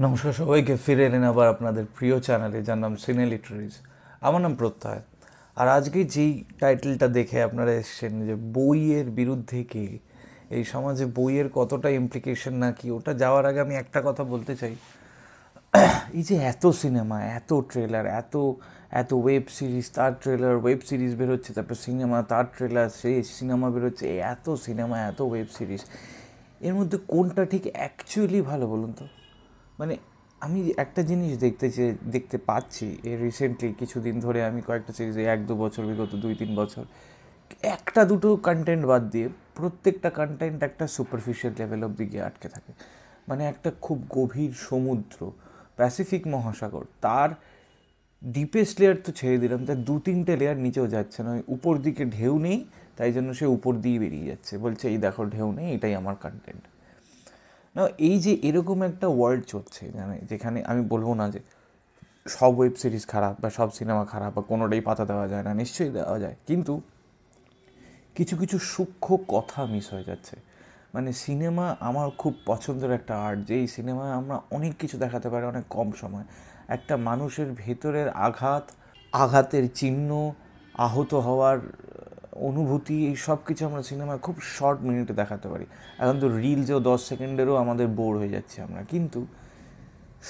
নমস্কার সবাইকে, ফিরে এলেন আবার আপনাদের প্রিয় চ্যানেলে, যার নাম সিনে লিটারিজ। আমার নাম প্রত্যয়। আর আজকে যেই টাইটেলটা দেখে আপনারা এসেছেন, যে বইয়ের বিরুদ্ধে কে, এই সমাজে বইয়ের কতটা ইমপ্লিকেশন না কি, ওটা যাওয়ার আগে আমি একটা কথা বলতে চাই। এই যে এত সিনেমা, এত ট্রেলার, এত এত ওয়েব সিরিজ, তার ট্রেলার, ওয়েব সিরিজ বেরোচ্ছে, তারপর সিনেমা, তার ট্রেলার, সেই সিনেমা বেরোচ্ছে, এত সিনেমা, এত ওয়েব সিরিজ, এর মধ্যে কোনটা ঠিক অ্যাকচুয়ালি ভালো বলুন তো? মানে আমি একটা জিনিস দেখতে পাচ্ছি, এ রিসেন্টলি কিছুদিন ধরে আমি কয়েকটা সিরিজে 1-2 বছর, বিগত 2-3 বছর, একটা দুটো কন্টেন্ট বাদ দিয়ে প্রত্যেকটা কন্টেন্ট একটা সুপারফিশিয়াল লেভেল অব্দি গিয়ে আটকে থাকে। মানে একটা খুব গভীর সমুদ্র, প্যাসিফিক মহাসাগর, তার ডিপেস্ট লেয়ার তো ছেড়ে দিলাম, তার 2-3টে লেয়ার নিচেও যাচ্ছে না। ওই উপর দিকে ঢেউ নেই, তাই জন্য সে উপর দিয়ে বেরিয়ে যাচ্ছে, বলছে এই দেখো ঢেউ নেই, এটাই আমার কন্টেন্ট। না, এই যে এরকম একটা ওয়ার্ল্ড চলছে, মানে যেখানে আমি বলবো না যে সব ওয়েব সিরিজ খারাপ বা সব সিনেমা খারাপ বা কোনোটাই পাতা দেওয়া যায় না, নিশ্চয়ই দেওয়া যায়, কিন্তু কিছু কিছু সূক্ষ্ম কথা মিস হয়ে যাচ্ছে। মানে সিনেমা আমার খুব পছন্দের একটা আর্ট, যে এই সিনেমায় আমরা অনেক কিছু দেখাতে পারি অনেক কম সময়। একটা মানুষের ভেতরের আঘাত, আঘাতের চিহ্ন, আহত হওয়ার অনুভূতি, এই সব কিছু আমরা সিনেমায় খুব শর্ট মিনিটে দেখাতে পারি। এখন তো রিলসেও 10 সেকেন্ডেরও আমাদের বোর হয়ে যাচ্ছি আমরা, কিন্তু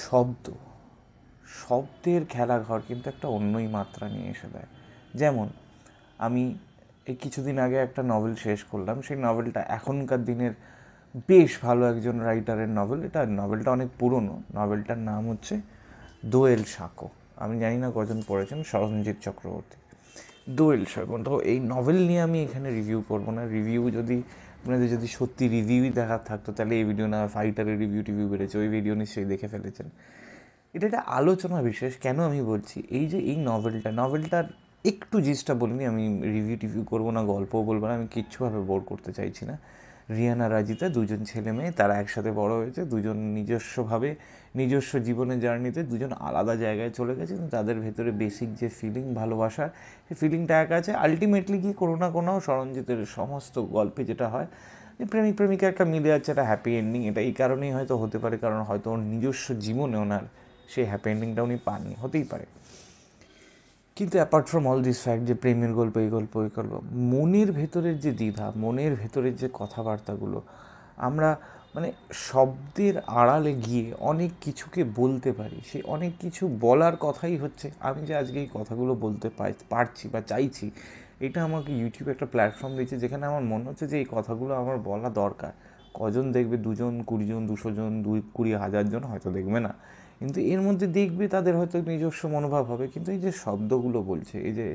শব্দ, শব্দের খেলাঘর কিন্তু একটা অন্যই মাত্রা নিয়ে এসে দেয়। যেমন আমি এই কিছুদিন আগে একটা নভেল শেষ করলাম, সেই নভেলটা এখনকার দিনের বেশ ভালো একজন রাইটারের নভেল। এটা নভেলটা অনেক পুরনো, নভেলটার নাম হচ্ছে দোয়েল সাঁকো। আমি জানি না কজন পড়েছেন, সরঞ্জিৎ চক্রবর্তী। দোয়েল সাঁকো। তো এই নভেল নিয়ে আমি এখানে রিভিউ করবো না। রিভিউ যদি আপনাদের যদি সত্যি রিভিউই দেখার থাকতো, তাহলে এই ভিডিও না, ফাইটারের রিভিউ টিভিউ বেড়েছে, ওই ভিডিও নিশ্চয়ই দেখে ফেলেছেন। এটা একটা আলোচনা বিশেষ। কেন আমি বলছি, এই যে এই নভেলটার একটু জিনিসটা বলিনি, আমি রিভিউ টিভিউ করবো না, গল্পও বলবো না, আমি কিচ্ছুভাবে বোর করতে চাইছি না। রিয়ানা রাজিতা, দুজন ছেলে মেয়ে, তারা একসাথে বড় হয়েছে, দুজন নিজস্বভাবে নিজস্ব জীবনের জার্নিতে দুজন আলাদা জায়গায় চলে গেছে, কিন্তু তাদের ভেতরে বেসিক যে ফিলিং, ভালোবাসার, সেই ফিলিংটা এক আছে। আলটিমেটলি গিয়ে কোনো না কোনো সরঞ্জিতের সমস্ত গল্পে যেটা হয়, যে প্রেমিক প্রেমিকা একটা মিলে যাচ্ছে, একটা হ্যাপি এন্ডিং। এটা এই কারণেই হয়তো হতে পারে, কারণ হয়তো ওর নিজস্ব জীবনে ওনার সেই হ্যাপি এন্ডিংটা উনি পাননি, হতেই পারে। কিন্তু apart from all this fact, যে প্রেমের গল্প, এই গল্প, ওই গল্প, মনের ভেতরের যে দ্বিধা, মনের ভেতরের যে কথাবার্তাগুলো, আমরা মানে শব্দের আড়ালে গিয়ে অনেক কিছুকে বলতে পারি। সেই অনেক কিছু বলার কথাই হচ্ছে, আমি যে আজকে এই কথাগুলো বলতে পারছি বা চাইছি, এটা আমাকে ইউটিউব একটা প্ল্যাটফর্ম দিয়েছে, যেখানে আমার মনে হচ্ছে যে এই কথাগুলো আমার বলা দরকার। কজন দেখবে? 2জন, 20জন, 200 জন, 20,000 জন হয়তো দেখবে না, কিন্তু এর মধ্যে দেখবে, তাদের হয়তো নিজস্ব মনোভাব হবে। কিন্তু এই যে শব্দগুলো বলছে, এই যে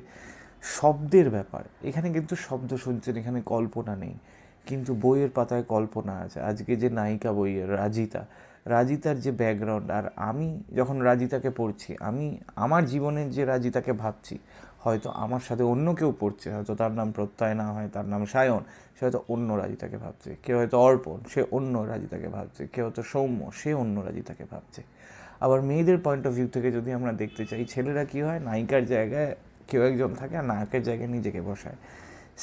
শব্দের ব্যাপার, এখানে কিন্তু শব্দ শুনছেন, এখানে কল্পনা নেই, কিন্তু বইয়ের পাতায় কল্পনা আছে। আজকে যে নায়িকা বইয়ের রাজিতা, রাজিতার যে ব্যাকগ্রাউন্ড, আর আমি যখন রাজিতাকে পড়ছি, আমি আমার জীবনের যে রাজিতাকে ভাবছি, হয়তো আমার সাথে অন্য কেউ পড়ছে, হয়তো তার নাম প্রত্যয় না হয়, তার নাম সায়ন, সে হয়তো অন্য রাজিতাকে ভাবছে। কেউ হয়তো অর্পণ, সে অন্য রাজিতাকে ভাবছে। কেউ হয়তো সৌম্য, সে অন্য রাজিতাকে ভাবছে। আবার মেয়েদের পয়েন্ট অফ ভিউ থেকে যদি আমরা দেখতে চাই, ছেলেরা কী হয়, নায়িকার জায়গায় কেউ একজন থাকে আর নায়কের জায়গায় নিজেকে বসায়।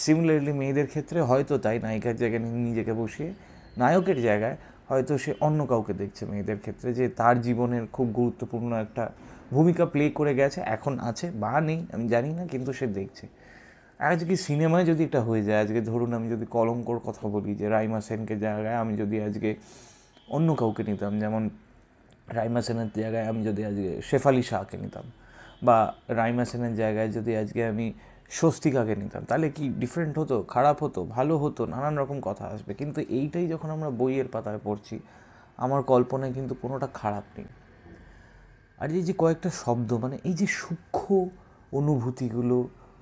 সিমিলারলি মেয়েদের ক্ষেত্রে হয়তো তাই, নায়িকার জায়গায় নিজেকে বসিয়ে নায়কের জায়গায় হয়তো সে অন্য কাউকে দেখছে মেয়েদের ক্ষেত্রে, যে তার জীবনের খুব গুরুত্বপূর্ণ একটা ভূমিকা প্লে করে গেছে, এখন আছে বা নেই আমি জানি না, কিন্তু সে দেখছে। আজকে সিনেমায় যদি এটা হয়ে যায়, আজকে ধরুন আমি যদি কলঙ্কর কথা বলি, যে রাইমা সেনকে জায়গায় আমি যদি আজকে অন্য কাউকে নিতাম, যেমন রাইমা সেনের জায়গায় আমি যদি আজকে শেফালি শাহকে নিতাম, বা রাইমা সেনের জায়গায় যদি আজকে আমি স্বস্তিকাকে নিতাম, তাহলে কি ডিফারেন্ট হতো? খারাপ হতো? ভালো হতো? নানান রকম কথা আসবে। কিন্তু এইটাই যখন আমরা বইয়ের পাতায় পড়ছি, আমার কল্পনায় কিন্তু কোনোটা খারাপ নেই। আর এই যে কয়েকটা শব্দ, মানে এই যে সূক্ষ্ম অনুভূতিগুলো,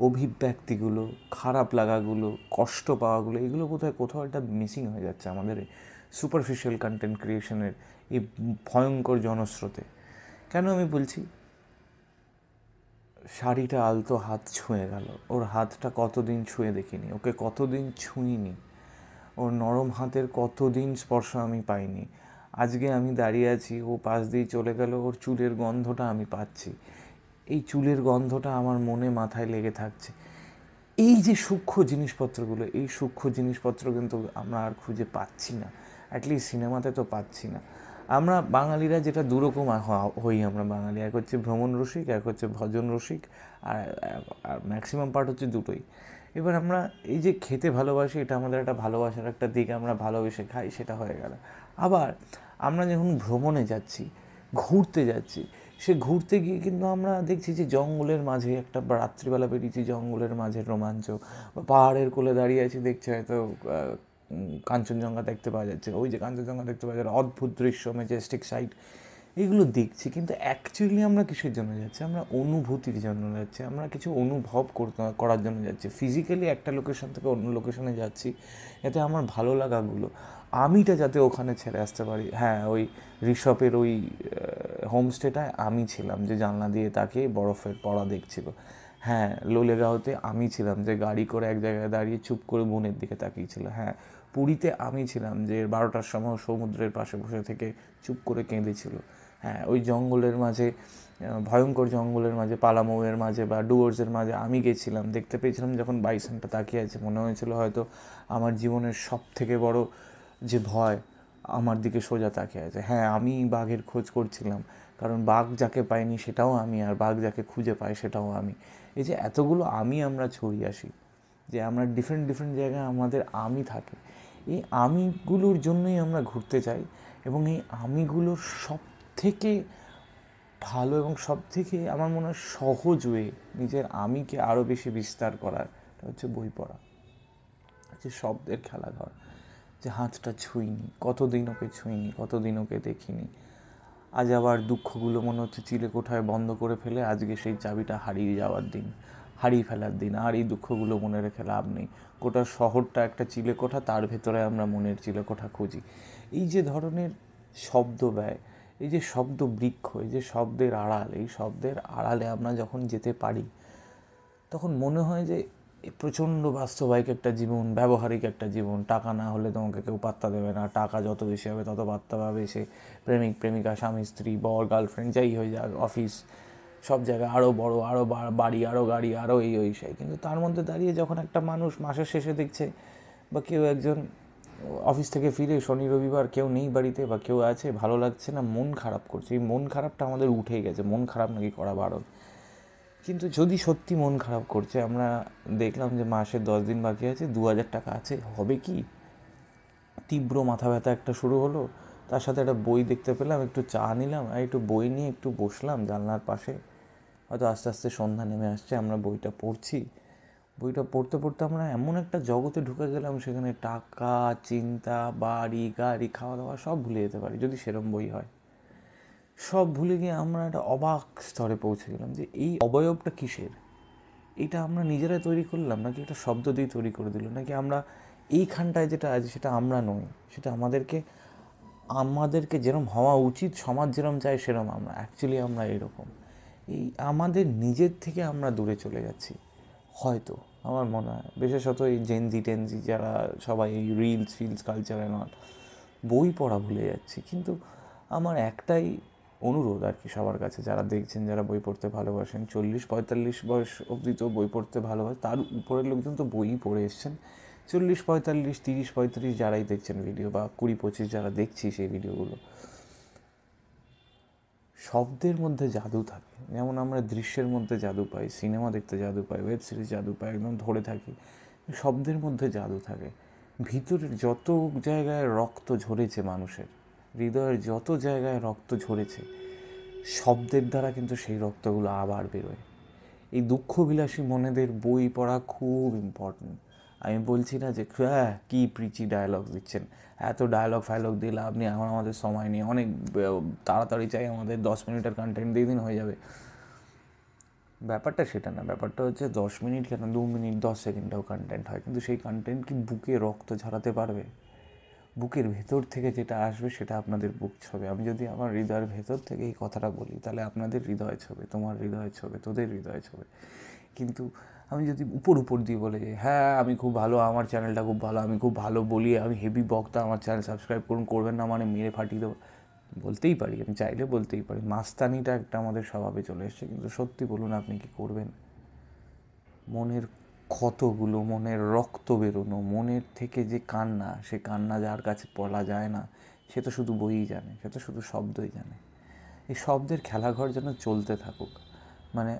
অভিব্যক্তিগুলো, খারাপ লাগাগুলো, কষ্ট পাওয়াগুলো, এগুলো বোধহয় কোথাও একটা মিসিং হয়ে যাচ্ছে আমাদের এই সুপারফিশিয়াল কন্টেন্ট ক্রিয়েশনের এই ভয়ঙ্কর জনস্রোতে। কেন আমি বলছি? শাড়িটা আলতো হাত ছুঁয়ে গেল, ওর হাতটা কতদিন ছুঁয়ে দেখিনি, ওকে কতদিন ছুঁইনি, ওর নরম হাতের কতদিন স্পর্শ আমি পাইনি। আজকে আমি দাঁড়িয়ে আছি, ও পাশ দিয়ে চলে গেল, ওর চুলের গন্ধটা আমি পাচ্ছি, এই চুলের গন্ধটা আমার মনে মাথায় লেগে থাকছে। এই যে সূক্ষ্ম জিনিসপত্রগুলো, এই সূক্ষ্ম জিনিসপত্র কিন্তু আমরা আর খুঁজে পাচ্ছি না, অ্যাটলিস্ট সিনেমাতে তো পাচ্ছি না। আমরা বাঙালিরা যেটা দুরকম হই, আমরা বাঙালি, এক হচ্ছে ভ্রমণ রসিক, এক হচ্ছে ভজন রসিক, আর ম্যাক্সিমাম পার্ট হচ্ছে দুটোই। এবার আমরা এই যে খেতে ভালোবাসি, এটা আমাদের একটা ভালোবাসার একটা দিক, আমরা ভালোবেসে খাই, সেটা হয়ে গেল। আবার আমরা যখন ভ্রমণে যাচ্ছি, ঘুরতে যাচ্ছি, সে ঘুরতে গিয়ে কিন্তু আমরা দেখছি যে জঙ্গলের মাঝে একটা রাত্রিবেলা বেরিয়েছি, জঙ্গলের মাঝে রোমাঞ্চ, বা পাহাড়ের কোলে দাঁড়িয়ে আছি, দেখছি হয়তো কাঞ্চনজঙ্ঘা দেখতে পাওয়া যাচ্ছে, ওই যে কাঞ্চনজঙ্ঘা দেখতে পাওয়া যাচ্ছে, অদ্ভুত দৃশ্য, ম্যাজেস্টিক সাইট, এগুলো দেখছি। কিন্তু অ্যাকচুয়ালি আমরা কিসের জন্য যাচ্ছি? আমরা অনুভূতির জন্য যাচ্ছি, আমরা কিছু অনুভব করার জন্য যাচ্ছি। ফিজিক্যালি একটা লোকেশন থেকে অন্য লোকেশনে যাচ্ছি যাতে আমার ভালো লাগাগুলো, আমিটা যাতে ওখানে ছেড়ে আসতে পারি। হ্যাঁ, ওই ঋষভের ওই হোমস্টেটায় আমি ছিলাম যে জানলা দিয়ে তাকিয়ে বরফের পড়া দেখছিল। হ্যাঁ, লোলেগাঁওতে আমি ছিলাম যে গাড়ি করে এক জায়গায় দাঁড়িয়ে চুপ করে বনের দিকে তাকিয়েছিল। হ্যাঁ, পুরীতে আমি ছিলাম যে 12টার সময় সমুদ্রের পাশে বসে থেকে চুপ করে কেঁদেছিল। হ্যাঁ, ওই জঙ্গলের মাঝে, ভয়ঙ্কর জঙ্গলের মাঝে, পালামৌয়ের মাঝে বা ডুয়ার্সের মাঝে আমি গেছিলাম, দেখতে পেয়েছিলাম যখন বাইসনটা তাকিয়ে আছে, মনে হয়েছিল হয়তো আমার জীবনের সব থেকে বড় যে ভয় আমার দিকে সোজা তাকিয়ে আছে। হ্যাঁ, আমি বাঘের খোঁজ করছিলাম, কারণ বাঘ যাকে পাইনি সেটাও আমি, আর বাঘ যাকে খুঁজে পাই সেটাও আমি। এই যে এতগুলো আমরা ছড়িয়ে আসি, যে আমরা ডিফারেন্ট ডিফারেন্ট জায়গায় আমাদের আমি থাকে, এই আমিগুলোর জন্যই আমরা ঘুরতে চাই। এবং এই আমিগুলোর সব থেকে ভালো এবং সব থেকে আমার মনে হয় সহজ ওয়ে নিজের আমিকে আরও বেশি বিস্তার করার হচ্ছে বই পড়া, হচ্ছে শব্দের খেলাঘর। যে হাতটা ছুঁইনি, কতদিন ওকে ছুঁইনি, কতদিন ওকে দেখিনি, আজ আবার দুঃখগুলো মনে হচ্ছে চিলে কোঠায় বন্ধ করে ফেলে আজকে সেই চাবিটা হারিয়ে যাওয়ার দিন, হারিয়ে ফেলার দিন। আর এই দুঃখগুলো মনে রেখে লাভ নেই। গোটা শহরটা একটা চিলে কোঠা, তার ভেতরে আমরা মনের চিলে কোঠা খুঁজি। এই যে ধরনের শব্দ ব্যয়, এই যে শব্দ বৃক্ষ, এই যে শব্দের আড়াল, এই শব্দের আড়ালে আমরা যখন যেতে পারি, তখন মনে হয় যে প্রচণ্ড বাস্তবায়িক একটা জীবন, ব্যবহারিক একটা জীবন। টাকা না হলে তোমাকে কেউ পাত্তা দেবে না, টাকা যত বেশি হবে তত পাত্তা পাবে সে। প্রেমিক প্রেমিকা, স্বামী স্ত্রী, বর গার্লফ্রেন্ড, যাই হয়ে যাক, অফিস, সব জায়গায় আরও বড়, আরও বাড়ি, আরও গাড়ি, আরও এই ওই সেই। কিন্তু তার মধ্যে দাঁড়িয়ে যখন একটা মানুষ মাসের শেষে দেখছে, বা কেউ একজন অফিস থেকে ফিরে শনি রবিবার কেউ নেই বাড়িতে, বা কেউ আছে, ভালো লাগছে না, মন খারাপ করছে, এই মন খারাপটা আমাদের উঠেই গেছে। মন খারাপ নাকি করা বারণ। কিন্তু যদি সত্যি মন খারাপ করছে, আমরা দেখলাম যে মাসের 10 দিন বাকি আছে, 2000 টাকা আছে, হবে কি? তীব্র মাথা ব্যথা একটা শুরু হলো, তার সাথে একটা বই দেখতে পেলাম, একটু চা নিলাম, আর একটু বই নিয়ে একটু বসলাম জানলার পাশে। হয়তো আস্তে আস্তে সন্ধ্যা নেমে আসছে, আমরা বইটা পড়ছি। বইটা পড়তে পড়তে আমরা এমন একটা জগতে ঢুকে গেলাম, সেখানে টাকা, চিন্তা, বাড়ি, গাড়ি, খাওয়া দাওয়া সব ভুলে যেতে পারি, যদি সেরম বই হয়। সব ভুলে গিয়ে আমরা একটা অবাক স্তরে পৌঁছে গেলাম যে এই অবয়বটা কিসের, এটা আমরা নিজেরাই তৈরি করলাম, নাকি এটা শব্দ দিয়ে তৈরি করে দিল, নাকি আমরা এইখানটায় যেটা আছে সেটা আমরা নই, সেটা আমাদেরকে আমাদেরকে যেরম হওয়া উচিত, সমাজ যেরম চায় সেরম আমরা, অ্যাকচুয়ালি আমরা এরকম। এই আমাদের নিজের থেকে আমরা দূরে চলে যাচ্ছি হয়তো, আমার মনে হয়। বিশেষত এই জেনজি টেনজি যারা সবাই এই রিলস কালচারে নন, বই পড়া ভুলে যাচ্ছি। কিন্তু আমার একটাই অনুরোধ আর কি সবার কাছে, যারা দেখছেন, যারা বই পড়তে ভালোবাসেন, 40-45 বয়স অবধি তো বই পড়তে ভালোবাসে, তার উপরের লোকজন তো বইই পড়ে এসছেন। 40-45, 30-35 যারাই দেখছেন ভিডিও, বা 20-25 যারা দেখছি সেই ভিডিওগুলো, শব্দের মধ্যে জাদু থাকে। যেমন আমরা দৃশ্যের মধ্যে জাদু পাই, সিনেমা দেখতে জাদু পাই, ওয়েব সিরিজ জাদু পাই, একদম ধরে থাকি, শব্দের মধ্যে জাদু থাকে। ভিতরের যত জায়গায় রক্ত ঝরেছে মানুষের, হৃদয়ের যত জায়গায় রক্ত ঝরেছে, শব্দের দ্বারা কিন্তু সেই রক্তগুলো আবার বেরোয়। এই দুঃখবিলাসী মনেদের বই পড়া খুব ইম্পর্টেন্ট। আমি বলছি না যে হ্যাঁ কী প্রিচি ডায়ালগ দিচ্ছেন, এত ডায়ালগ ফায়ালগ দিলে আপনি, এখন আমাদের সময় নেই, অনেক তাড়াতাড়ি চাই, আমাদের 10 মিনিটের কন্টেন্ট দিয়ে দিন, হয়ে যাবে। ব্যাপারটা সেটা না, ব্যাপারটা হচ্ছে 10 মিনিট কেন, 2 মিনিট 10 সেকেন্ডেও কন্টেন্ট হয়, কিন্তু সেই কন্টেন্ট কি বুকে রক্ত ঝরাতে পারবে? বুকের ভেতর থেকে যেটা আসবে সেটা আপনাদের বুক ছবে। আমি যদি আমার হৃদয়ের ভেতর থেকে এই কথাটা বলি, তাহলে আপনাদের হৃদয় ছবে, তোমার হৃদয় ছবে, তোদের হৃদয় ছবে। কিন্তু আমি যদি উপর দিয়ে বলে যাই, হ্যাঁ আমি খুব ভালো, আমার চ্যানেলটা খুব ভালো, আমি খুব ভালো বলি, আমি হেভি বক্তা, আমার চ্যানেল সাবস্ক্রাইব করুন, করবেন না মানে মেরে ফাটিয়ে দেবো, বলতেই পারি, আমি চাইলে বলতেই পারি, মাস্তানিটা একটা আমাদের স্বভাবে চলে এসছে। কিন্তু সত্যি বলুন, আপনি কি করবেন? মনের ক্ষতগুলো, মনের রক্ত বেরোনো, মনের থেকে যে কান্না, সে কান্না যার কাছে বলা যায় না, সে তো শুধু বইই জানে, সে তো শুধু শব্দই জানে। এই শব্দের খেলাঘর যেন চলতে থাকুক। মানে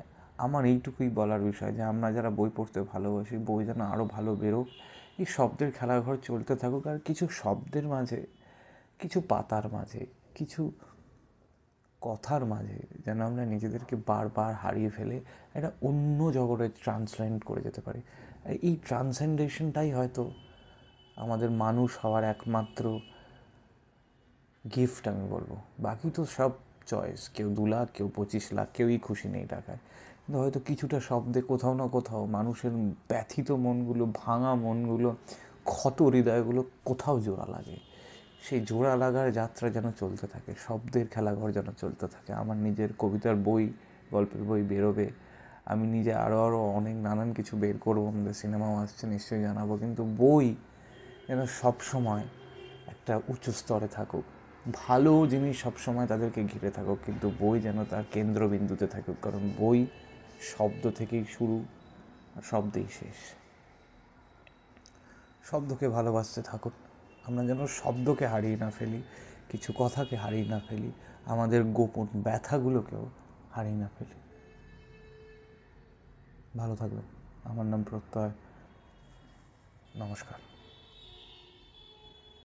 আমার এইটুকুই বলার বিষয় যে আমরা যারা বই পড়তে ভালোবাসি, বই যেন আরও ভালো বেরোক, এই শব্দের খেলাঘর চলতে থাকুক। আর কিছু শব্দের মাঝে, কিছু পাতার মাঝে, কিছু কথার মাঝে যেন আমরা নিজেদেরকে বারবার হারিয়ে ফেলে একটা অন্য জগতে ট্রান্সলেট করে যেতে পারি। এই ট্রান্সেন্ডেশনটাই হয়তো আমাদের মানুষ হওয়ার একমাত্র গিফট আমি বলবো। বাকি তো সব চয়েস, কেউ 2 লাখ, কেউ 25 লাখ, কেউই খুশি নেই টাকায়। কিন্তু হয়তো কিছুটা শব্দে কোথাও না কোথাও মানুষের ব্যথিত মনগুলো, ভাঙা মনগুলো, ক্ষত হৃদয়গুলো কোথাও জোড়া লাগে। সেই জোড়া লাগার যাত্রা যেন চলতে থাকে, শব্দের খেলাঘর যেন চলতে থাকে। আমার নিজের কবিতার বই, গল্পের বই বেরোবে, আমি নিজে আরও অনেক নানান কিছু বের করবো, আমাদের সিনেমাও আসছে নিশ্চয়ই জানাবো। কিন্তু বই যেন সবসময় একটা উঁচু স্তরে থাকুক, ভালো জিনিস সবসময় তাদেরকে ঘিরে থাকুক, কিন্তু বই যেন তার কেন্দ্রবিন্দুতে থাকুক। কারণ বই শব্দ থেকেই শুরু আর শব্দেই শেষ। শব্দকে ভালোবাসতে থাকুন, আমরা যেন শব্দকে হারিয়ে না ফেলি, কিছু কথাকে হারিয়ে না ফেলি, আমাদের গোপন ব্যথাগুলোকেও হারিয়ে না ফেলি। ভালো থাকবেন। আমার নাম প্রত্যয়। নমস্কার।